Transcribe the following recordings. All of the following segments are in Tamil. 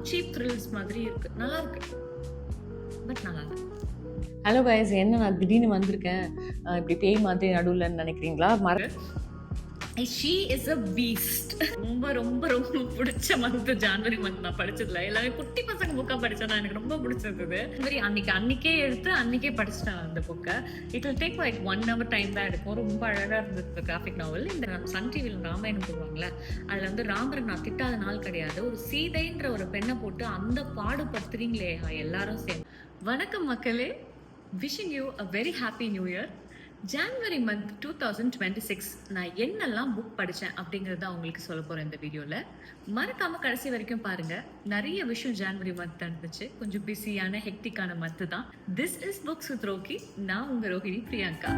சீப் த்ரில்ஸ் மாதிரி இருக்கு, நல்லா இருக்கு, பட் நல்லா இருக்கு. ஹலோ கைஸ், என்ன நான் திடீர்னு வந்திருக்கேன் இப்படி பேய் மாதிரி நடுவில் நினைக்கிறீங்களா? She is a Beast. ரொம்ப ரொம்ப ரொம்ப பிடிச்ச மந்த் ஜான்வரி மந்த். நான் படிச்சதுல எல்லாமே குட்டி பசங்க புக்கா படிச்சேன், எனக்கு ரொம்ப பிடிச்சிருந்தது. அன்னைக்கே எடுத்து அன்னைக்கே படிச்சிட்டேன் அந்த புக்கை. It will take like 1 hour time தான் எடுக்கும். ரொம்ப அழகா இருந்தது கிராஃபிக் நாவல். இந்த சன் டிவியில் ராமாயணம் போடுவாங்கல்ல, அதுல வந்து ராமரை நான் திட்டாத நாள் கிடையாது. ஒரு சீதைன்ற ஒரு பெண்ணை போட்டு அந்த பாடுபடுத்துறீங்களே எல்லாரும் சேர்ந்து. வணக்கம் மக்களே, wishing you a very happy new year. January month 2026 நான் என்னெல்லாம் புக் படித்தேன் அப்படிங்கிறத உங்களுக்கு சொல்ல போகிறேன் இந்த வீடியோவில். மறக்காமல் கடைசி வரைக்கும் பாருங்கள். நிறைய விஷயம் ஜான்வரி மந்த் இருந்துச்சு. கொஞ்சம் பிஸியான ஹெக்டிக்கான மந்த் தான். This is books with Rohi. நான் உங்கள் Rohini Priyanka.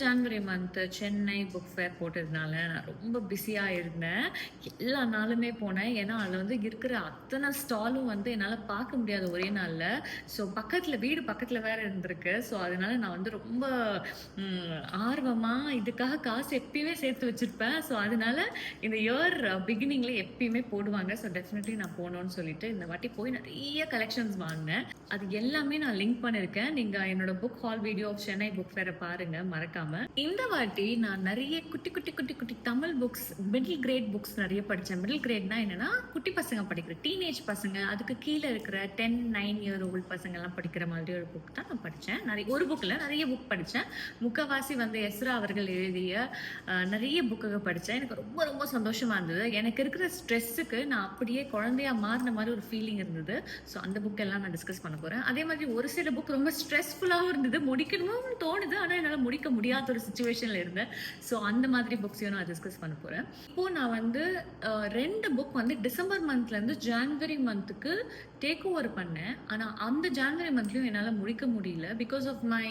January month Chennai book fair போட்டதுனால நான் ரொம்ப பிஸியாக இருந்தேன். எல்லா நாளுமே போனேன். ஏன்னா அதில் வந்து இருக்கிற அத்தனை ஸ்டாலும் வந்து என்னால் பார்க்க முடியாது ஒரே நாளில். ஸோ வீடு பக்கத்தில் வேறு இருந்திருக்கு. ஸோ அதனால நான் வந்து ரொம்ப ஆர்வமாக இதுக்காக காசு எப்பயுமே சேர்த்து வச்சுருப்பேன். ஸோ அதனால இந்த இயர் பிகினிங்கில் எப்பயுமே போடுவாங்க. ஸோ டெஃபினெட்லி நான் போகணுன்னு சொல்லிட்டு இந்த வாட்டி போய் நிறைய கலெக்ஷன்ஸ் வாங்கினேன். அது எல்லாமே நான் லிங்க் பண்ணியிருக்கேன். நீங்கள் என்னோட book hall video of Chennai book ஃபேரை பாருங்கள் மறக்காம. இந்த வாட்டி நான் நிறைய குட்டி குட்டி குட்டி குட்டி Tamil books, middle grade books நிறைய படித்தேன். மிடில் கிரேட்னா என்னன்னா குட்டி பசங்க படிக்கிற, டீனேஜ் பசங்க, அதுக்கு கீழே இருக்கிற 10-9 year old பசங்க எல்லாம் படிக்கிற மாதிரி ஒரு புக் தான் நான் படித்தேன். ஒரு புக்கில் நிறைய புக் படித்தேன். முக்கவாசி வந்து எஸ்ரா அவர்கள் எழுதிய நிறைய புக்குகள் படித்தேன். எனக்கு ரொம்ப ரொம்ப சந்தோஷமா இருந்தது. எனக்கு இருக்கிற ஸ்ட்ரெஸ்ஸுக்கு நான் அப்படியே குழந்தையா மாறின மாதிரி ஒரு ஃபீலிங் இருந்தது. ஸோ அந்த புக் எல்லாம் நான் டிஸ்கஸ் பண்ண போகிறேன். அதே மாதிரி ஒரு சில புக் ரொம்ப ஸ்ட்ரெஸ்ஃபுல்லாகவும் இருந்தது, முடிக்கணும்னு தோணுது, ஆனால் என்னால் முடிக்க முடியாத ஒரு சுச்சுவேஷன்ல இருந்தேன். ஸோ அந்த மாதிரி புக்ஸையும் நான் டிஸ்கஸ் பண்ண போறேன். இப்போ நான் வந்து 2 புக் வந்து டிசம்பர் மந்த்ல இருந்து ஜான்வரி மந்த்துக்கு டேக் ஓவர் பண்ணேன். ஆனால் அந்த ஜான்வரி மந்த்லயும் என்னால் முடிக்க முடியல. Because of my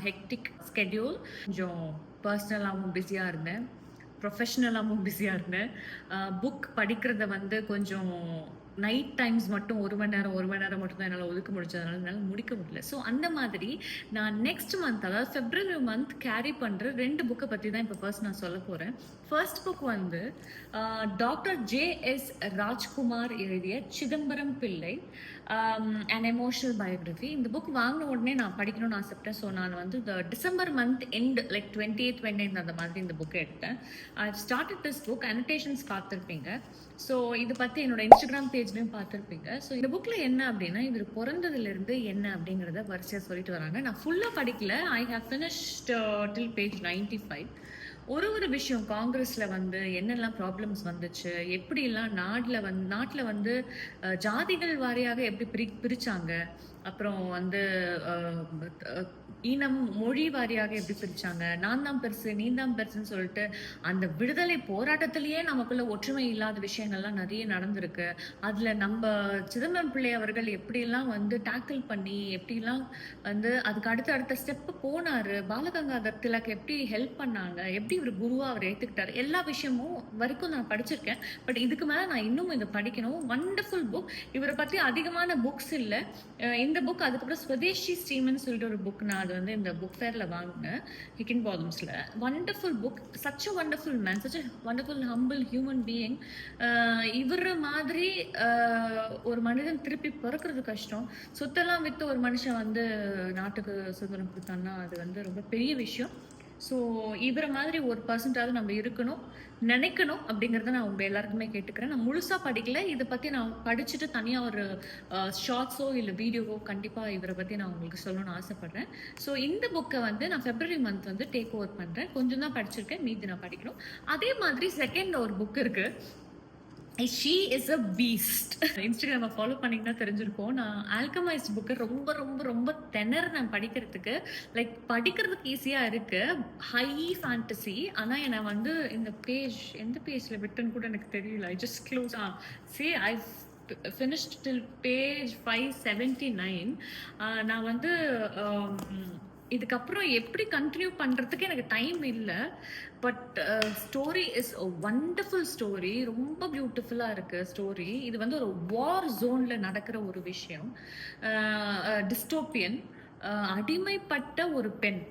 hectic schedule. கொஞ்சம் பர்சனலாகவும் பிஸியாக இருந்தேன், ப்ரொஃபஷ்னலாகவும் பிஸியாக இருந்தேன். புக் படிக்கிறத வந்து கொஞ்சம் நைட் டைம்ஸ் மட்டும் 1 மணி நேரம் மட்டும் தான் என்னால் ஒதுக்க முடிச்சதுனால என்னால் முடிக்க முடியல. ஸோ அந்த மாதிரி நான் நெக்ஸ்ட் மந்த், அதாவது ஃபெப்ரவரி மந்த் கேரி பண்ணுற 2 புக்கை பற்றி தான் இப்போ ஃபர்ஸ்ட் நான் சொல்ல போகிறேன். ஃபர்ஸ்ட் புக் வந்து டாக்டர் JS ராஜ்குமார் எழுதிய Chidambaram Pillai and emotional biography. இந்த புக் வாங்கின உடனே நான் படிக்கணும்னு ஆசைப்பட்டேன். ஸோ நான் வந்து December month end like 28th 29th அந்த மாதிரி இந்த புக்கை எடுத்தேன். I started this book. Annotations பார்த்துருப்பீங்க. ஸோ இதை பற்றி என்னோட இன்ஸ்டாகிராம் பேஜ்லையும் பார்த்துருப்பீங்க. ஸோ இந்த புக்கில் என்ன அப்படின்னா, இவர் பிறந்ததுலேருந்து என்ன அப்படிங்கிறத வரிசையாக சொல்லிட்டு வராங்க. நான் ஃபுல்லாக படிக்கல. I have finished till page 95. ஒரு விஷயம், காங்கிரஸில் வந்து என்னெல்லாம் ப்ராப்ளம்ஸ் வந்துச்சு, எப்படிலாம் நாட்டில் வந்து ஜாதிகள் வாரியாக எப்படி பிரித்தாங்க, அப்புறம் வந்து இனம் மொழி வாரியாக எப்படி பிரித்தாங்க, நான் தான் பெருசு நீ தான் பெருசுன்னு சொல்லிட்டு அந்த விடுதலை போராட்டத்திலேயே நமக்குள்ள ஒற்றுமை இல்லாத விஷயங்கள்லாம் நிறைய நடந்திருக்கு. அதில் நம்ம சிதம்பரம் பிள்ளை அவர்கள் எப்படிலாம் வந்து டேக்கிள் பண்ணி எப்படிலாம் வந்து அதுக்கு அடுத்த ஸ்டெப்பு போனார், பாலகங்காதர் திலக் எப்படி ஹெல்ப் பண்ணாங்க, எப்படி இவர் குருவாக அவர் ஏற்றுக்கிட்டார், எல்லா விஷயமும் வரைக்கும் நான் படிச்சிருக்கேன். பட் இதுக்கு மேலே நான் இன்னும் இதை படிக்கணும். Wonderful book. இவரை பற்றி அதிகமான புக்ஸ் இல்லை. இந்த புக், அதுக்கப்புறம் ஸ்வதேஷி ஸ்ரீமன் சொல்லிட்டு ஒரு புக் நான் அது வந்து இந்த புக் ஃபேரில் வாங்கினேன், ஹிக்கின் பாதம்ஸில். Wonderful book. Such a wonderful man, such a wonderful humble human being. இவர் மாதிரி ஒரு மனிதன் திருப்பி பிறக்கிறது கஷ்டம். சொத்தெல்லாம் விற்று ஒரு மனுஷன் வந்து நாட்டுக்கு சுதந்திரம் கொடுத்தான்னா அது வந்து ரொம்ப பெரிய விஷயம். ஸோ இவரை மாதிரி ஒரு பர்சன்டாவது நம்ம இருக்கணும், நினைக்கணும் அப்படிங்கிறத நான் உங்கள் எல்லாருக்குமே கேட்டுக்கிறேன். நான் முழுசாக படிக்கல. இதை பற்றி நான் படிச்சுட்டு தனியாக ஒரு ஷார்ட்ஸோ இல்லை வீடியோவோ கண்டிப்பாக இவரை பற்றி நான் உங்களுக்கு சொல்லணும்னு ஆசைப்பட்றேன். ஸோ இந்த புக்கை வந்து நான் ஃபெப்ரவரி மந்த் வந்து டேக் ஓவர் பண்ணுறேன். கொஞ்சம் தான் படிச்சிருக்கேன், மீதி நான் படிக்கணும். அதே மாதிரி செகண்ட் ஒரு புக் இருக்குது. She is a beast. இன்ஸ்டாகிராமை ஃபாலோ பண்ணிங்கன்னா தெரிஞ்சிருக்கோம். நான் ஆல்கமைஸ்ட் புக்கை ரொம்ப ரொம்ப ரொம்ப நான் படிக்கிறதுக்கு. லைக் படிக்கிறதுக்கு ஈஸியாக இருக்குது, ஹை ஃபேண்டசி. ஆனால் என்னை வந்து இந்த எந்த பேஜில் விட்டுன்னு கூட எனக்கு தெரியல. I just close I finished till page 579. நான் வந்து இதுக்கப்புறம் எப்படி கண்டினியூ பண்ணுறதுக்கு எனக்கு டைம் இல்லை. But story is a wonderful story. ரொம்ப பியூட்டிஃபுல்லாக இருக்குது ஸ்டோரி. இது வந்து ஒரு வார் ஜோனில் நடக்கிற ஒரு விஷயம். டிஸ்டோப்பியன். அடிமைப்பட்ட ஒரு பெண்,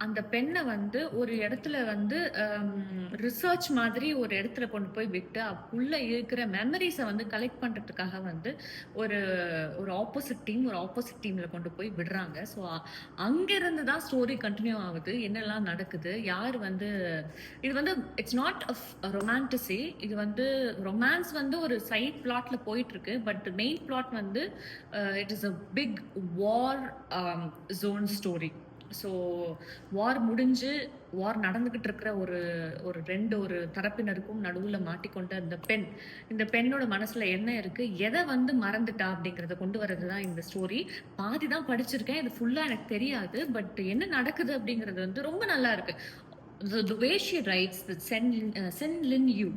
அந்த பெண்ணை வந்து ஒரு இடத்துல வந்து ரிசர்ச் மாதிரி ஒரு இடத்துல கொண்டு போய் விட்டு உள்ள இருக்கிற மெமரிஸை வந்து கலெக்ட் பண்றதுக்காக வந்து ஒரு ஒரு ஆப்போசிட் டீம்ல கொண்டு போய் விடுறாங்க. ஸோ அங்கிருந்து தான் ஸ்டோரி கண்டினியூ ஆகுது. என்னெல்லாம் நடக்குது, யார் வந்து இது வந்து இட்ஸ் நாட் ரொமான்டிசி. இது வந்து ரொமான்ஸ் வந்து ஒரு சைட் பிளாட்ல போயிட்டு இருக்கு. பட் மெயின் பிளாட் வந்து it is a big war zone story. So war முடிஞ்சு வார் நடந்துகிட்டு இருக்கிற ஒரு ஒரு தரப்பினருக்கும் நடுவுல மாட்டிக்கொண்ட இந்த பெண்ணோட மனசுல என்ன இருக்கு, எதை வந்து மறந்துட்டா அப்படிங்கறத கொண்டு வர்றது தான் இந்த ஸ்டோரி. பாதி தான் படிச்சிருக்கேன், இது ஃபுல்லா எனக்கு தெரியாது. பட் என்ன நடக்குது அப்படிங்கிறது வந்து ரொம்ப நல்லா இருக்கு. The way she writes, the Sen Lin Yu,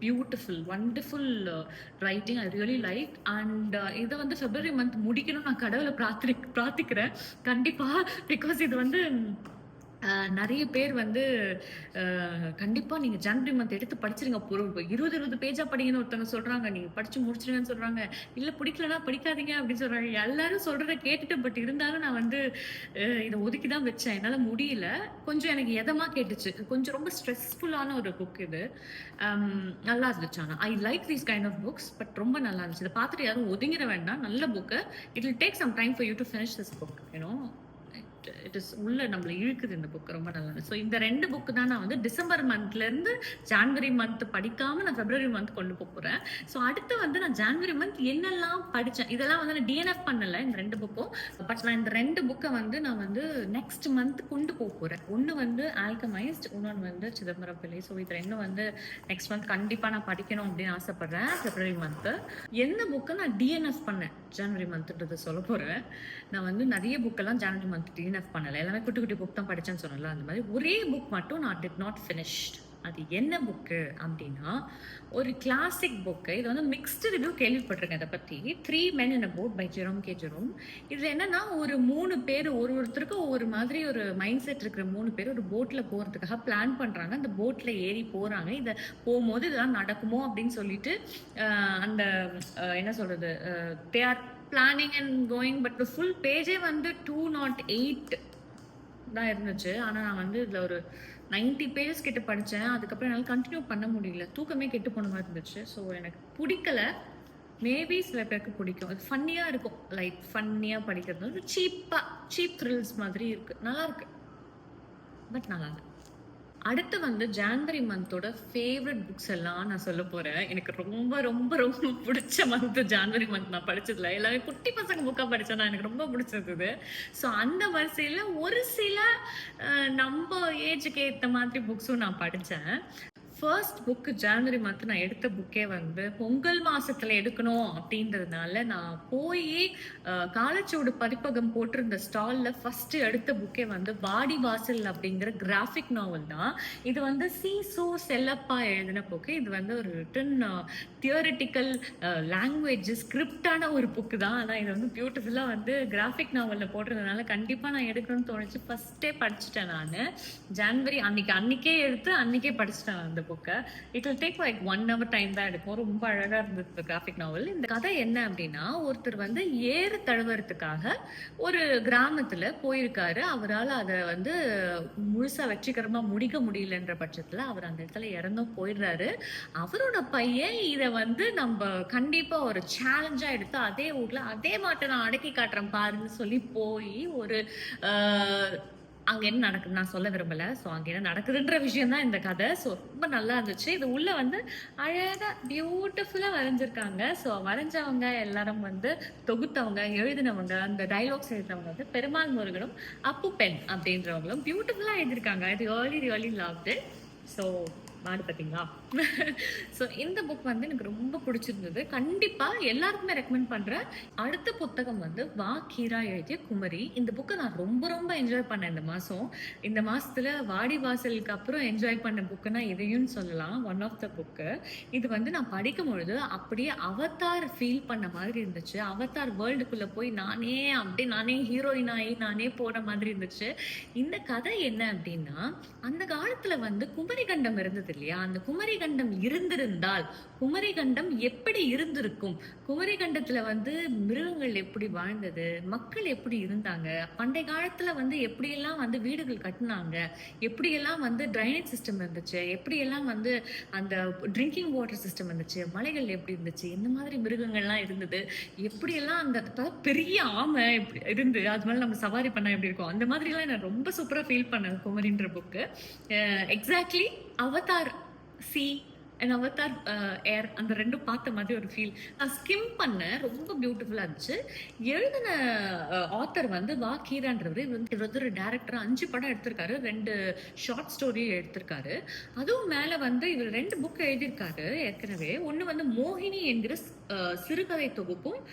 beautiful, wonderful writing. I really liked. And இதை வந்து February month முடிக்கணும் நான் கடவுளை பிரார்த்திக்கிறேன் கண்டிப்பா. பிகாஸ் இது வந்து நிறைய பேர் வந்து கண்டிப்பா நீங்க ஜனவரி மந்த் எடுத்து படிச்சிருங்க. 20 பேஜா படிக்கணும் ஒருத்தவங்க சொல்றாங்க, நீங்க படிச்சு முடிச்சிருங்கன்னு சொல்றாங்க. இல்ல பிடிக்கலன்னா படிக்காதீங்க அப்படின்னு சொல்றாங்க. எல்லாரும் சொல்றதை கேட்டுட்டு பட் இருந்தாலும் நான் வந்து இதை ஒதுக்கி தான் வச்சேன். என்னால முடியல. கொஞ்சம் எனக்கு எதமா கேட்டுச்சு. கொஞ்சம் ரொம்ப ஸ்ட்ரெஸ்ஃபுல்லான ஒரு புக் இது. நல்லா இருந்துச்சு. ஆனா I like these kind of books. But ரொம்ப நல்லா இருந்துச்சு. இதை பார்த்துட்டு யாரும் ஒதுங்கிட வேண்டாம். நல்ல book. It will take some time for you to finish this book. You know it is உள்ள நம்மளை இழுக்குது இந்த புக். ரொம்ப நல்லா இருந்துச்சு. ஸோ இந்த 2 புக்கு தான் நான் வந்து டிசம்பர் மந்த்லேருந்து ஜான்வரி மந்த் படிக்காமல் நான் February மந்த் கொண்டு போகிறேன். ஸோ அடுத்து வந்து நான் ஜான்வரி மந்த் என்னெல்லாம் படித்தேன் இதெல்லாம் வந்து நான் டிஎன்எஃப் பண்ணலை இந்த 2 புக்கும். பட் நான் இந்த 2 புக்கை வந்து நான் வந்து நெக்ஸ்ட் மந்த் கொண்டு போகிறேன். ஒன்று வந்து ஆல்கமைஸ்ட், இன்னொன்று வந்து சிதம்பரம் பிள்ளை. ஸோ இது 2 வந்து நெக்ஸ்ட் மந்த் கண்டிப்பாக நான் படிக்கணும் அப்படின்னு ஆசைப்பட்றேன். February மந்த்து எந்த புக்கை நான் டிஎன்எஃப் பண்ணேன் ஜனவரி மந்த்ன்றது சொல்ல போகிறேன். நான் வந்து நிறைய புக்கெல்லாம் ஜனவரி மந்த் டிஎன்எஃப் பண்ணலை. எல்லாமே குட்டி குட்டி புக் தான் படித்தேன்னு சொன்னல. அந்த மாதிரி ஒரே புக் மட்டும் நான் டிட் நாட் ஃபினிஷ்ட். அது என்ன புக்கு அப்படின்னா ஒரு கிளாசிக் புக்கு. இது வந்து மிக்ஸ்டு ரிவ்யூ கேள்விப்பட்டிருக்கேன் இதை பற்றி. 3 Men in a Boat by Jerome K Jerome. இதில் என்னன்னா ஒரு 3 பேர் ஒருத்தருக்கும் ஒரு மாதிரி ஒரு மைண்ட் செட் இருக்கிற 3 பேர் ஒரு போட்டில் போகிறதுக்காக பிளான் பண்ணுறாங்க. அந்த போட்டில் ஏறி போகிறாங்க. இதை போகும்போது இதெல்லாம் நடக்குமோ அப்படின்னு சொல்லிட்டு அந்த என்ன சொல்கிறது, they are planning and going. But full பேஜே வந்து 208 தான் இருந்துச்சு. ஆனால் நான் வந்து இதில் ஒரு 90 பேஜஸ் கிட்ட படித்தேன். அதுக்கப்புறம் என்னால் கண்டினியூ பண்ண முடியல. தூக்கமே கெட்டு போன மாதிரி இருந்துச்சு. ஸோ எனக்கு பிடிக்கல. மேபி சில பேருக்கு பிடிக்கும். அது ஃபன்னியாக இருக்கும். லைக் ஃபன்னியாக படிக்கிறது வந்து சீப் த்ரில்ஸ் மாதிரி இருக்குது. நல்லா இருக்கு. பட் நல்லா இருக்கு. அடுத்து வந்து ஜான்வரி மந்தோட ஃபேவரட் புக்ஸ் எல்லாம் நான் சொல்ல போகிறேன். எனக்கு ரொம்ப ரொம்ப ரொம்ப பிடிச்ச மந்த் ஜான்வரி மந்த். நான் படித்ததில்ல எல்லாமே குட்டி பசங்க புக்காக படித்தேன். எனக்கு ரொம்ப பிடிச்சிருந்தது. ஸோ அந்த வரிசையில் ஒரு சில நம்ம ஏஜுக்கு ஏற்ற மாதிரி புக்ஸும் நான் படித்தேன். ஃபர்ஸ்ட் புக்கு ஜான்வரி மந்த் நான் எடுத்த புக்கே வந்து பொங்கல் மாதத்தில் எடுக்கணும் அப்படின்றதுனால நான் போய் காலச்சோடு பதிப்பகம் போட்டிருந்த ஸ்டாலில் ஃபஸ்ட்டு எடுத்த புக்கே வந்து வாடி வாசல் அப்படிங்கிற கிராஃபிக் நாவல் தான். இது வந்து சீசோ செல்லப்பா எழுதின புக்கு. இது வந்து ஒரு ரிட்டன் தியோரிட்டிக்கல் லாங்குவேஜ் ஸ்கிரிப்டான ஒரு புக்கு தான். ஆனால் இது வந்து பியூட்டிஃபுல்லாக வந்து கிராஃபிக் நாவலில் போட்டிருந்ததுனால கண்டிப்பாக நான் எடுக்கணும்னு தோணுச்சு. ஃபஸ்ட்டே படிச்சுட்டேன் நான். ஜான்வரி அன்னைக்கே எடுத்து அன்னைக்கே படிச்சுட்டேன் அந்த புக்கை. It will take like 1 hour time தான் எடுக்கும். ரொம்ப அழகாக இருந்தது கிராஃபிக் நாவல். இந்த கதை என்ன அப்படின்னா ஒருத்தர் வந்து ஏறு தழுவுறதுக்காக ஒரு கிராமத்தில் போயிருக்காரு. அவரால் அதை வந்து முழுசாக வெற்றிகரமாக முடிக்க முடியலன்ற பட்சத்தில் அவர் அந்த இடத்துல இறந்தும் போயிடுறாரு. அவரோட பையன் இதை வந்து நம்ம கண்டிப்பாக ஒரு சேலஞ்சாக எடுத்து அதே ஊரில் அதே மாட்டை நான் அடக்கி காட்டுறேன் பாருன்னு சொல்லி போய் ஒரு அங்கே என்ன நடக்குது நான் சொல்ல விரும்பலை. ஸோ அங்கே என்ன நடக்குதுன்ற விஷயம் தான் இந்த கதை. ஸோ ரொம்ப நல்லா இருந்துச்சு. இது உள்ள வந்து அழகாக பியூட்டிஃபுல்லாக வரைஞ்சிருக்காங்க. ஸோ வரைஞ்சவங்க எல்லாரும் வந்து தொகுத்தவங்க எழுதினவங்க அந்த டைலாக்ஸ் எழுதினவங்க வந்து பெருமாள் முருகனும் அப்பு பெண் அப்படின்றவங்களும் பியூட்டிஃபுல்லாக எழுதியிருக்காங்க. இது ரியலி லவ்டு. ஸோ மாடு பார்த்தீங்களா? ஸோ இந்த புக் வந்து எனக்கு ரொம்ப பிடிச்சிருந்தது. கண்டிப்பாக எல்லாருக்குமே ரெக்கமெண்ட் பண்ணுறேன். அடுத்த புத்தகம் வந்து வா கீரா எழுதிய குமரி. இந்த புக்கை நான் ரொம்ப ரொம்ப என்ஜாய் பண்ணேன் இந்த மாதம். இந்த மாதத்தில் வாடி வாசலுக்கு அப்புறம் என்ஜாய் பண்ண புக்குன்னா இதையும் சொல்லலாம். One of the book. இது வந்து நான் படிக்கும் பொழுது அப்படியே அவதார் ஃபீல் பண்ண மாதிரி இருந்துச்சு. அவதார் வேர்ல்டுக்குள்ளே போய் நானே ஹீரோயின் ஆகி நானே போன மாதிரி இருந்துச்சு. இந்த கதை என்ன அப்படின்னா அந்த காலத்தில் வந்து குமரி கண்டம் இருந்தது இல்லையா, அந்த குமரி கண்டம் இருந்திருந்தால் குமரி கண்டம் எப்படி இருந்திருக்கும், குமரி கண்டத்துல வந்து மிருகங்கள் எப்படி வாழ்ந்தது, மக்கள் எப்படி இருந்தாங்க, பண்டைய காலத்துல வந்து எப்படியெல்லாம் வந்து வீடுகள் கட்டினாங்க, எப்படியெல்லாம் வந்து ட்ரைனேஜ் சிஸ்டம் இருந்துச்சு, எப்படியெல்லாம் வந்து அந்த ட்ரிங்கிங் வாட்டர் சிஸ்டம் இருந்துச்சு, மலைகள் எப்படி இருந்துச்சு, எந்த மாதிரி மிருகங்கள்லாம் இருந்தது, எப்படியெல்லாம் அந்த பெரிய ஆமை இப்படி இருந்து அது மேலே நம்ம சவாரி பண்ணா எப்படி இருக்கும், அந்த மாதிரிலாம் நான் ரொம்ப சூப்பராக ஃபீல் பண்ணேன் குமரின்ற book. Exactly Avatar sea and Avatar air அந்த ரெண்டும் பார்த்த மாதிரி ஒரு ஃபீல். நான் ஸ்கிம் பண்ணேன், ரொம்ப பியூட்டிஃபுல்லாக இருந்துச்சு. எழுதின ஆத்தர் வந்து வா கீரான்றவர். இவர் வந்து ஒரு டேரக்டர், 5 படம் எடுத்திருக்காரு, 2 ஷார்ட் ஸ்டோரி எடுத்திருக்காரு. அதுவும் மேலே வந்து இவர் 2 புக் எழுதியிருக்காரு ஏற்கனவே. ஒன்று வந்து மோகினி என்கிற சிறுகதை தொகுப்பும்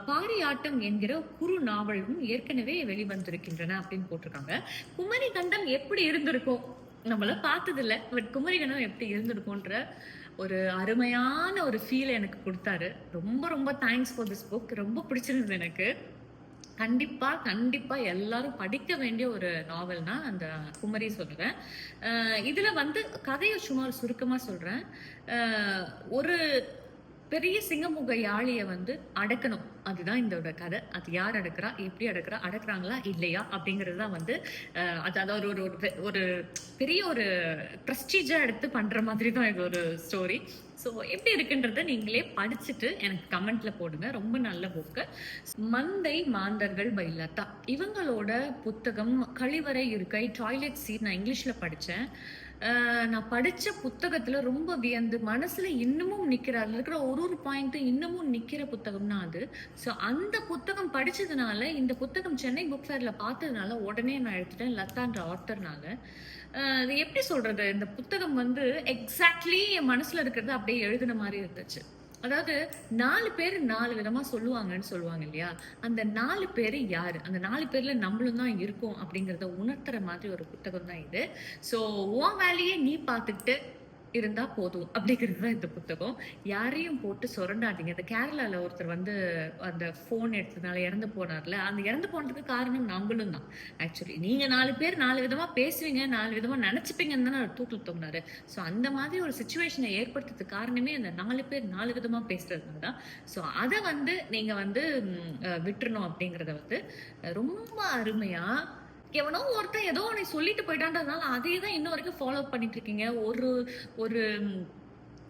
பாரியாட்டம் என்கிற குறு நாவலும் ஏற்கனவே வெளிவந்திருக்கின்றன அப்படின்னு போட்டிருக்காங்க. குமரி கண்டம் எப்படி இருந்திருக்கும் நம்மள பார்த்தது இல்லை, பட் குமரி கண்டம் எப்படி இருந்திருக்கும்ன்ற ஒரு அருமையான ஒரு ஃபீல் எனக்கு கொடுத்தாரு. ரொம்ப ரொம்ப தேங்க்ஸ் ஃபார் திஸ் புக். ரொம்ப பிடிச்சிருந்தது எனக்கு. கண்டிப்பா கண்டிப்பா எல்லாரும் படிக்க வேண்டிய ஒரு நாவல்னா அந்த குமரி சொல்லுவேன். இதுல வந்து கதையை சும்மா சுருக்கமா சொல்றேன். ஒரு பெரிய சிங்கமுக யாழியை வந்து அடக்கணும், அதுதான் இதோட கதை. அது யார் அடக்குறா, எப்படி அடக்குறா, அடக்குறாங்களா இல்லையா அப்படிங்கிறது தான் வந்து அதாவது ஒரு ஒரு ஒரு பெரிய ஒரு ப்ரெஸ்டீஜா எடுத்து பண்ற மாதிரி தான் இது ஒரு ஸ்டோரி. ஸோ எப்படி இருக்குன்றத நீங்களே படிச்சுட்டு எனக்கு கமெண்ட்ல போடுங்க. ரொம்ப நல்ல புக்கு. மந்தை மாந்தர்கள் பை லதா. இவங்களோட புத்தகம் கழிவறை இருக்கை, டாய்லெட் சீட் நான் இங்கிலீஷ்ல படித்தேன். நான் படித்த புத்தகத்தில் ரொம்ப வியந்து மனசில் இன்னமும் நிற்கிற, அதில் இருக்கிற ஒரு பாயிண்ட்டும் இன்னமும் நிற்கிற புத்தகம்னா அது. ஸோ அந்த புத்தகம் படித்ததுனால, இந்த புத்தகம் சென்னை புக் ஃபேரில் பார்த்ததுனால உடனே நான் எடுத்துட்டேன், லதான்ற ஆத்தர்னால. அது எப்படி சொல்கிறது, இந்த புத்தகம் வந்து எக்ஸாக்ட்லி என் மனசில் இருக்கிறது அப்படியே எழுதின மாதிரி இருந்துச்சு. அதாவது 4 பேர் 4 விதமா சொல்லுவாங்கன்னு சொல்லுவாங்க இல்லையா, அந்த 4 பேர் யாரு, அந்த 4 பேர்ல நம்மளும் தான் இருக்கோம் அப்படிங்கிறத உணர்த்துற மாதிரி ஒரு புத்தகம் தான் இது. ஸோ உன் வேலையை நீ பார்த்துக்கிட்டு இருந்தா போதும் அப்படிங்கிறது தான் இந்த புத்தகம். யாரையும் போட்டு சுரண்டாதீங்க. இந்த கேரளால ஒருத்தர் வந்து அந்த ஃபோன் எடுத்ததுனால இறந்து போனார்ல, அந்த இறந்து போனதுக்கு காரணம் நம்மளும் தான். ஆக்சுவலி நீங்க 4 பேர் 4 விதமா பேசுவீங்க, 4 விதமா நினைச்சுப்பீங்கன்னு தானே அவர் தூக்கில் தொங்கினாரு. ஸோ அந்த மாதிரி ஒரு சுச்சுவேஷனை ஏற்படுத்துறதுக்கு காரணமே அந்த 4 பேர் 4 விதமா பேசுறதுனால தான். ஸோ அதை வந்து நீங்க வந்து விட்டுறணும் அப்படிங்கிறத வந்து ரொம்ப அருமையா, எவனோ ஒருத்தன் ஏதோ உன்னை சொல்லிட்டு போயிட்டான்றதுனால அதே தான் இன்ன வரைக்கும் ஃபாலோ பண்ணிட்டு இருக்கீங்க. ஒரு ஒரு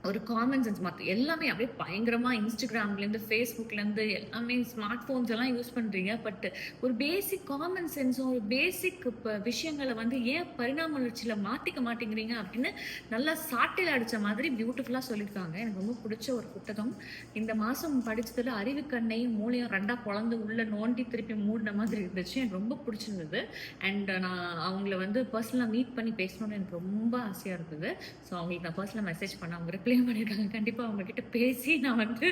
ஒரு காமன் சென்ஸ் மற்ற எல்லாமே அப்படியே பயங்கரமா இன்ஸ்டாகிராம்லேருந்து ஃபேஸ்புக்லேருந்து எல்லாமே ஸ்மார்ட் ஃபோன்ஸ் எல்லாம் யூஸ் பண்ணுறீங்க. பட் ஒரு பேசிக் காமன் சென்ஸும் ஒரு பேசிக் விஷயங்களை வந்து ஏன் பரிணாம வளர்ச்சியில் மாற்றிக்க மாட்டேங்கிறீங்க அப்படின்னு நல்லா சாட்டில் அடித்த மாதிரி பியூட்டிஃபுல்லாக சொல்லியிருக்காங்க. எனக்கு ரொம்ப பிடிச்ச ஒரு புத்தகம். இந்த மாதம் படித்ததில் அறிவுக்கண்ணையும் மூளையும் 2ஆக பொழந்து உள்ள நோண்டி திருப்பி மூடின மாதிரி இருந்துச்சு. எனக்கு ரொம்ப பிடிச்சிருந்தது. அண்ட் நான் அவங்கள வந்து பர்சனலாக மீட் பண்ணி பேசணும்னு எனக்கு ரொம்ப ஆசையாக இருந்தது. ஸோ அவங்களுக்கு நான் பர்சனலாக மெசேஜ் பண்ண அவங்க ரிப்ளை பண்ணியிருக்காங்க. கண்டிப்பாக அவங்கக்கிட்ட பேசி நான் வந்து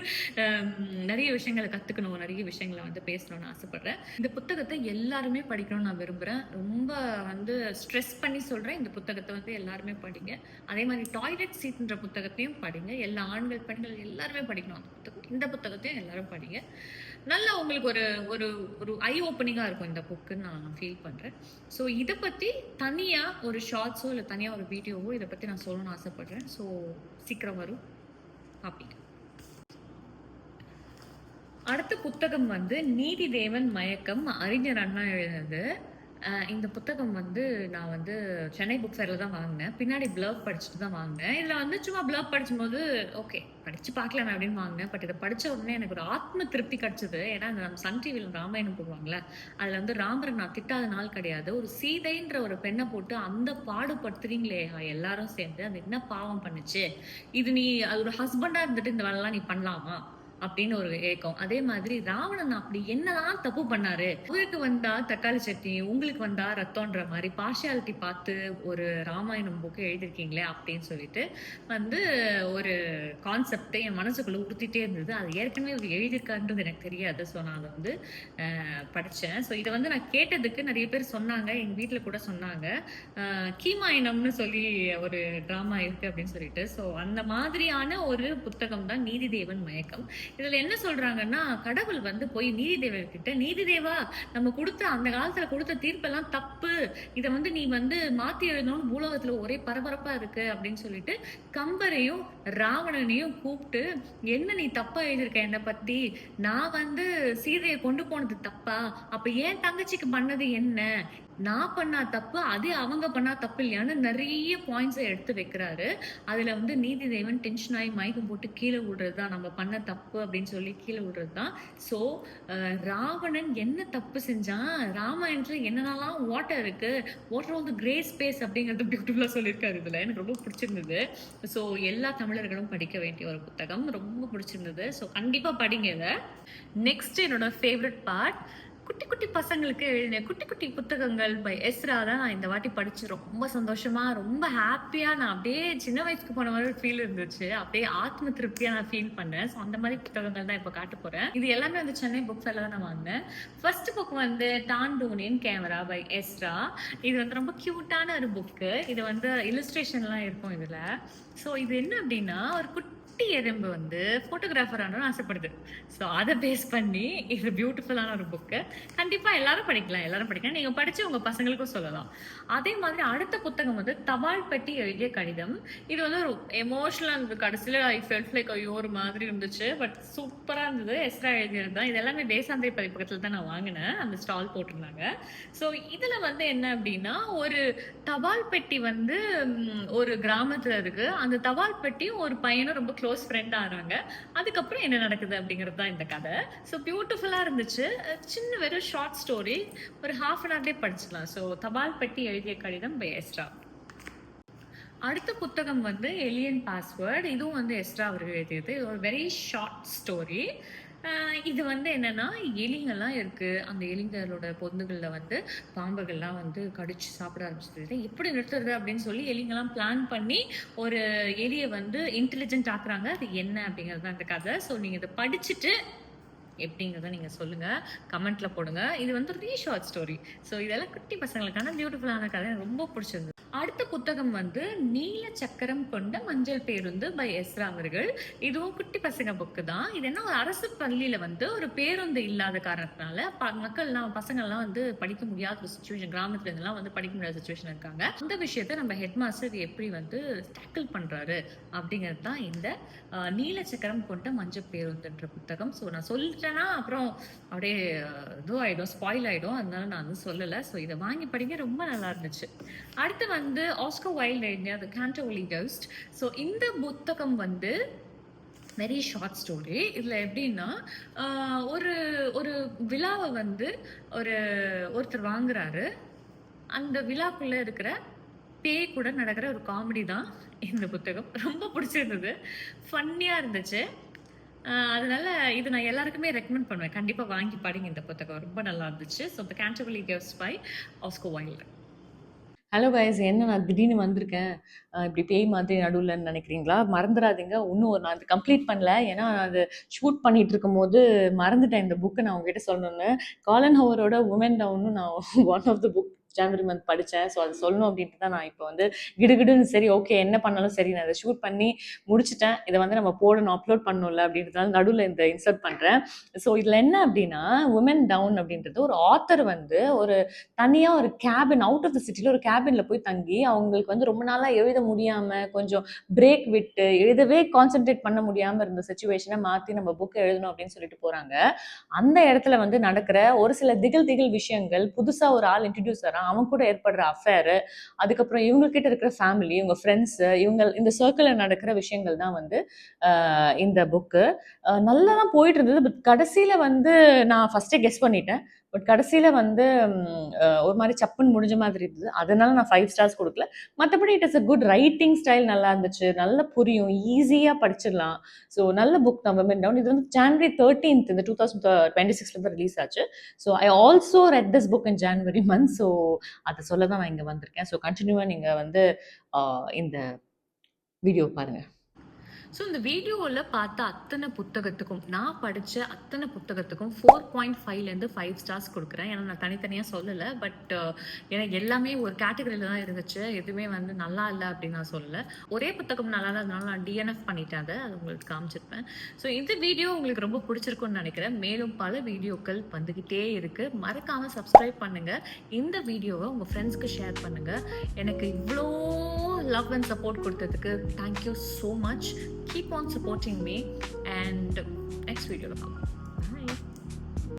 நிறைய விஷயங்களை கற்றுக்கணும், நிறைய விஷயங்களை வந்து பேசணும்னு ஆசைப்பட்றேன். இந்த புத்தகத்தை எல்லாருமே படிக்கணும்னு நான் விரும்புகிறேன். ரொம்ப வந்து ஸ்ட்ரெஸ் பண்ணி சொல்கிறேன், இந்த புத்தகத்தை வந்து எல்லாருமே படிங்க. அதே மாதிரி டாய்லெட் சீட்ன்ற புத்தகத்தையும் படிங்க. எல்லா ஆண்கள் பெண்கள் எல்லாருமே படிக்கணும் அந்த புத்தகம். இந்த புத்தகத்தையும் எல்லாரும் படிங்க. நல்லா உங்களுக்கு ஒரு ஒரு ஒரு ஐ ஓப்பனிங்காக இருக்கும் இந்த புக்குன்னு நான் ஃபீல் பண்ணுறேன். ஸோ இதை பற்றி தனியாக ஒரு ஷார்ட்ஸோ இல்லை தனியாக ஒரு வீடியோவோ இதை பற்றி நான் சொல்லணும்னு ஆசைப்பட்றேன். ஸோ சீக்கிரம் வரும், பார்ப்பீங்க. அடுத்த புத்தகம் வந்து நீதிதேவன் மயக்கம், அறிஞர் அண்ணா எழுதினது. இந்த புத்தகம் வந்து நான் வந்து சென்னை புக் ஃபேரில் தான் வாங்கினேன். பின்னாடி ப்ளர்ப் படிச்சுட்டு தான் வாங்கினேன். இதில் வந்து சும்மா ப்ளர்ப் படிக்கும்போது ஓகே படித்து பார்க்கலாமே அப்படின்னு வாங்கினேன். பட் இதை படித்த உடனே எனக்கு ஒரு ஆத்ம திருப்தி கிடச்சிது. ஏன்னா நம்ம சன் டிவியில் ராமாயணம் போடுவாங்களே, அதில் வந்து ராமரை நான் திட்டாத நாள் கிடையாது. ஒரு சீதைன்ற ஒரு பெண்ணை போட்டு அந்த பாடுபடுத்துறீங்களே எல்லாரும் சேர்ந்து, அது என்ன பாவம் பண்ணுச்சு, இது நீ அது ஒரு ஹஸ்பண்டாக இருந்துட்டு இந்த வேலைலாம் நீ பண்ணலாமா அப்படின்னு ஒரு ஏக்கம். அதே மாதிரி ராவணன் அப்படி என்னதான் தப்பு பண்ணாரு, உங்களுக்கு வந்தா தக்காளி சட்னி, உங்களுக்கு வந்தா ரத்தம்ன்ற மாதிரி பார்ஷியாலிட்டி பார்த்து ஒரு ராமாயணம் புக்கு எழுதியிருக்கீங்களே அப்படின்னு சொல்லிட்டு வந்து ஒரு கான்செப்டை என் மனசுக்குள்ள உறுத்திட்டே இருந்தது. அது ஏற்கனவே அவர் எழுதியிருக்காருன்றது எனக்கு தெரியாது. ஸோ நான் அதை வந்து படித்தேன். ஸோ இதை வந்து நான் கேட்டதுக்கு நிறைய பேர் சொன்னாங்க, எங்கள் வீட்டில் கூட சொன்னாங்க கீமாயணம்னு சொல்லி ஒரு ட்ராமா இருக்கு அப்படின்னு சொல்லிட்டு. ஸோ அந்த மாதிரியான ஒரு புத்தகம் தான் நீதிதேவன் மயக்கம். இதுல என்ன சொல்றாங்கன்னா, கடவுள் வந்து போய் நீதிதேவர்கிட்ட, "நீதிதேவா, நம்ம அந்த காலத்துல குடுத்த தீர்ப்பெல்லாம் தப்பு. இத வந்து நீ வந்து மாத்தி எழுதணும்னு பூலோகத்துல ஒரே பரபரப்பா இருக்கு." அப்படின்னு சொல்லிட்டு கம்பரையும், ராவணனையும் கூப்ட்டு, "என்ன நீ தப்பா எழுதியிருக்க என்ன பத்தி? நான் வந்து சீதைய கொண்டு போனது தப்பா? அப்ப என் தங்கச்சிக்கு பண்ணது என்ன? நான் பண்ணா தப்பு, அதே அவங்க பண்ணா தப்பு இல்லையான்னு?" நெறைய பாயிண்ட்ஸ எடுத்து வைக்கிறாரு. அதுல வந்து நீதிதேவன் டென்ஷன் ஆயி மயக்கம் போட்டு கீழ விழுறது தான். நம்ம பண்ண தப்பு அப்படின்னு சொல்லி கீழ விழுறது தான். ஸோ ராவணன் என்ன தப்பு செஞ்சான்? ராமாயணத்துல என்னென்னலாம் வாட்டர் இருக்கு? What are all the grey space அப்படிங்கிறது பியூட்டிஃபுல்லா சொல்லியிருக்காரு இதுல. எனக்கு ரொம்ப பிடிச்சிருந்தது. ஸோ எல்லா தமிழர்களும் படிக்க வேண்டிய ஒரு புத்தகம். ரொம்ப பிடிச்சிருந்தது. ஸோ கண்டிப்பா படிங்க இத. நெக்ஸ்ட் என்னோட ஃபேவரட் பார்ட், குட்டி குட்டி பசங்களுக்கு எழுதின குட்டி குட்டி புத்தகங்கள் பை எஸ்ரா தான் நான் இந்த வாட்டி படிச்சு ரொம்ப சந்தோஷமா, ரொம்ப ஹாப்பியா, நான் அப்படியே சின்ன வயசுக்கு போன மாதிரி ஃபீல் இருந்துச்சு. அப்படியே ஆத்ம திருப்தியா நான் ஃபீல் பண்ணேன். ஸோ அந்த மாதிரி புத்தகங்கள் தான் இப்போ காட்ட போறேன். இது எல்லாமே வந்து சென்னை புக் ஃபேர்ல தான் நான் வாங்கினேன். ஃபர்ஸ்ட் புக் வந்து டாண்டூனியன் கேமரா பை எஸ்ரா. இது வந்து ரொம்ப கியூட்டான ஒரு புக்கு. இது வந்து இல்லுஸ்ட்ரேஷன்லாம் இருக்கும் இதுல. ஸோ இது என்ன அப்படின்னா, ஒரு குட்டி எறும்பு வந்து ஃபோட்டோகிராஃபர் ஆகணும்னு ஆசைப்படுது. ஸோ அதை பேஸ் பண்ணி இது பியூட்டிஃபுல்லான ஒரு புக்கு. கண்டிப்பா எல்லாரும் படிக்கலாம், எல்லாரும் படிக்கலாம். நீங்க படிச்சு உங்க பசங்களுக்கும் சொல்லலாம். அதே மாதிரி அடுத்த புத்தகம் வந்து தபால் பெட்டி எழுதிய கடிதம். இது வந்து ஒரு எமோஷனலா இருந்தது. கடைசியில ஐ ஃபெல்ட் லைக் ஐயோ ஒரு மாதிரி இருந்துச்சு. பட் சூப்பரா இருந்தது. எஸ்ரா எழுதியது தான். இது எல்லாமே தேசாந்திரி பதிப்பகத்துல தான் நான் வாங்கினேன். அந்த ஸ்டால் போட்டிருந்தாங்க. ஸோ இதுல வந்து என்ன அப்படின்னா, ஒரு தபால் பெட்டி வந்து ஒரு கிராமத்துல இருக்கு. அந்த தபால் பெட்டியும் ஒரு பையனும் ரொம்ப க்ளோஸ் ஃப்ரெண்ட் ஆகிறாங்க. அதுக்கப்புறம் என்ன நடக்குது அப்படிங்கிறது தான் இந்த கதை. ஸோ பியூட்டிஃபுல்லா இருந்துச்சு. சின்ன வெறும் ஷார்ட் ஸ்டோரி. ஒரு ஹாஃப் அன் ஹவர்லேயே படிச்சுக்கலாம். ஸோ தபால் பெட்டி எழுதிய கடிதம் பை எஸ்ரா. அடுத்த புத்தகம் வந்து எலியன் பாஸ்வேர்ட். இதுவும் வந்து எஸ்ரா அவர்கள் எழுதியது. இது ஒரு வெரி ஷார்ட் ஸ்டோரி. இது வந்து என்னன்னா, எலிங்கெல்லாம் இருக்கு. அந்த எலிங்களோட பொந்துகள்ல வந்து பாம்புகள்லாம் வந்து கடிச்சு சாப்பிட ஆரம்பிச்சிருது. எப்படி நிறுத்துறது அப்படின்னு சொல்லி எலிங்கெல்லாம் பிளான் பண்ணி ஒரு எலியை வந்து இன்டெலிஜென்ட் ஆக்குறாங்க. அது என்ன அப்படிங்கிறது தான் இந்த கதை. ஸோ நீங்க இதை படிச்சுட்டு எப்படிங்கிறத நீங்க சொல்லுங்க, கமெண்ட்ல போடுங்க. இது வந்து ஷார்ட் ஸ்டோரி. ஸோ இதெல்லாம் குட்டி பசங்களுக்கான பியூட்டிஃபுல்லான கதை. எனக்கு ரொம்ப பிடிச்சிருந்தது. அடுத்த புத்தகம் வந்து நீல சக்கரம் கொண்ட மஞ்சள் பேருந்து பை எஸ்ரா அவர்கள். இதுவும் குட்டி பசங்க புக்கு தான். இது என்ன, ஒரு அரசு பள்ளியில வந்து ஒரு பேருந்து இல்லாத காரணத்தினால மக்கள்லாம் பசங்கள்லாம் வந்து படிக்க முடியாத ஒரு சுச்சுவேஷன், கிராமத்துல இருந்தெல்லாம் வந்து படிக்க முடியாத சுச்சுவேஷன் இருக்காங்க. அந்த விஷயத்த நம்ம ஹெட் மாஸ்டர் எப்படி வந்து டேக்கிள் பண்றாரு அப்படிங்கிறது தான் இந்த நீல சக்கரம் கொண்ட மஞ்சள் பேருந்துன்ற புத்தகம். ஸோ நான் சொல்லிட்டேன்னா அப்புறம் அப்படியே இதுவாயிடும், ஸ்பாயில் ஆயிடும். அதனால நான் வந்து சொல்லலை. ஸோ இதை வாங்கி படிங்க, ரொம்ப நல்லா இருந்துச்சு. அடுத்து வந்து ஆஸ்கர் வைல்ட் எழுதிய தி கேண்டர்வில்லி கோஸ்ட். ஸோ இந்த புத்தகம் வந்து வெரி ஷார்ட் ஸ்டோரி. இதில் எப்படின்னா, ஒரு ஒரு விழாவை வந்து ஒருத்தர் வாங்குறாரு. அந்த விழாக்குள்ளே இருக்கிற பேய் கூட நடக்கிற ஒரு காமெடி தான் இந்த புத்தகம். ரொம்ப பிடிச்சிருந்தது, ஃபன்னியாக இருந்துச்சு. அதனால இது நான் எல்லாருக்குமே ரெக்கமெண்ட் பண்ணுவேன். கண்டிப்பாக வாங்கி படிங்க இந்த புத்தகம், ரொம்ப நல்லா இருந்துச்சு. So the Canterville ghost by Oscar Wilde. Hello guys, என்ன நான் திடீர்னு வந்திருக்கேன் இப்படி பேய் மாதிரி நடுவில்ன்னு நினைக்கிறீங்களா? மறந்துடாதீங்க, இன்னும் நான் அது கம்ப்ளீட் பண்ணல. ஏன்னா நான் அது ஷூட் பண்ணிட்டு இருக்கும்போது மறந்துட்டேன் இந்த புக்கை நான் உங்ககிட்ட சொல்லணும்னு. காலன் ஹோவரோட உமன் டவுன்னு நான் ஒன் ஆஃப் த புக் ஜனவரி மந்த் படித்தேன். ஸோ அது சொல்லணும் அப்படின்ட்டு தான் நான் இப்போ வந்து கிடுகிடுன்னு சரி ஓகே என்ன பண்ணாலும் சரி நான் அதை ஷூட் பண்ணி முடிச்சுட்டேன். இதை வந்து நம்ம போடணும், அப்லோட் பண்ணணும்ல அப்படின்றதால நடுவில் இந்த இன்சர்ட் பண்ணுறேன். ஸோ இதில் என்ன அப்படின்னா, உமன் டவுன் அப்படின்றது ஒரு ஆத்தர் வந்து ஒரு தனியாக ஒரு கேபின், அவுட் ஆஃப் த சிட்டியில் ஒரு கேபினில் போய் தங்கி அவங்களுக்கு வந்து ரொம்ப நாளாக எழுத முடியாமல், கொஞ்சம் பிரேக் விட்டு எழுதவே கான்சென்ட்ரேட் பண்ண முடியாமல் இருந்த சுச்சுவேஷனை மாற்றி நம்ம புக்கு எழுதணும் அப்படின்னு சொல்லிட்டு போகிறாங்க. அந்த இடத்துல வந்து நடக்கிற ஒரு சில திகில் விஷயங்கள், புதுசாக ஒரு ஆள் இன்ட்ரடியூஸ் ஆகிறான், அவன் கூட ஏற்படுற அஃபேரு, அதுக்கப்புறம் இவங்ககிட்ட இருக்கிற ஃபேமிலி, இவங்க ஃப்ரெண்ட்ஸு, இந்த சர்க்கிளில் நடக்கிற விஷயங்கள் தான் வந்து இந்த புக்கு. நல்லா தான் போயிட்டு இருந்தது. பட் கடைசியில் வந்து நான் ஃபஸ்ட்டே கெஸ் பண்ணிட்டேன். பட் கடைசியில் வந்து ஒரு மாதிரி சப்புன்னு முடிஞ்ச மாதிரி இருந்தது. அதனால நான் 5 ஸ்டார்ஸ் கொடுக்கல. மற்றபடி it is a good writing style, நல்லா இருந்துச்சு, நல்லா புரியும், ஈஸியாக படிச்சிடலாம். ஸோ நல்ல புக் தான் விமன் டவுன். இது வந்து ஜான்வரி 13th இந்த 2026 தான் ரிலீஸ் ஆச்சு. So I also read this book in January month. So அதை சொல்ல தான் நான் இங்கே வந்திருக்கேன். ஸோ கண்டினியூவாக நீங்கள் வந்து இந்த வீடியோ பாருங்கள். ஸோ இந்த வீடியோவில் பார்த்த அத்தனை புத்தகத்துக்கும் நான் படித்த அத்தனை புத்தகத்துக்கும் 4.5லேருந்து 5 ஸ்டார்ஸ் கொடுக்குறேன். ஏன்னா நான் தனித்தனியாக சொல்லலை, பட் எனக்கு எல்லாமே ஒரு கேட்டகரியில் தான் இருந்துச்சு. எதுவுமே வந்து நல்லா இல்லை அப்படின்னு நான் சொல்லலை. ஒரே புத்தகம் நல்லா இருந்ததுனால நான் டிஎன்எஃப் பண்ணிட்டேன், அது உங்களுக்கு காமிச்சிருப்பேன். ஸோ இந்த வீடியோ உங்களுக்கு ரொம்ப பிடிச்சிருக்குன்னு நினைக்கிறேன். மேலும் பல வீடியோக்கள் வந்துக்கிட்டே இருக்குது. மறக்காமல் சப்ஸ்கிரைப் பண்ணுங்கள். இந்த வீடியோவை உங்கள் ஃப்ரெண்ட்ஸ்க்கு ஷேர் பண்ணுங்கள். எனக்கு இவ்வளோ love and support கொடுத்ததுக்கு thank you so much. Keep on supporting me and next video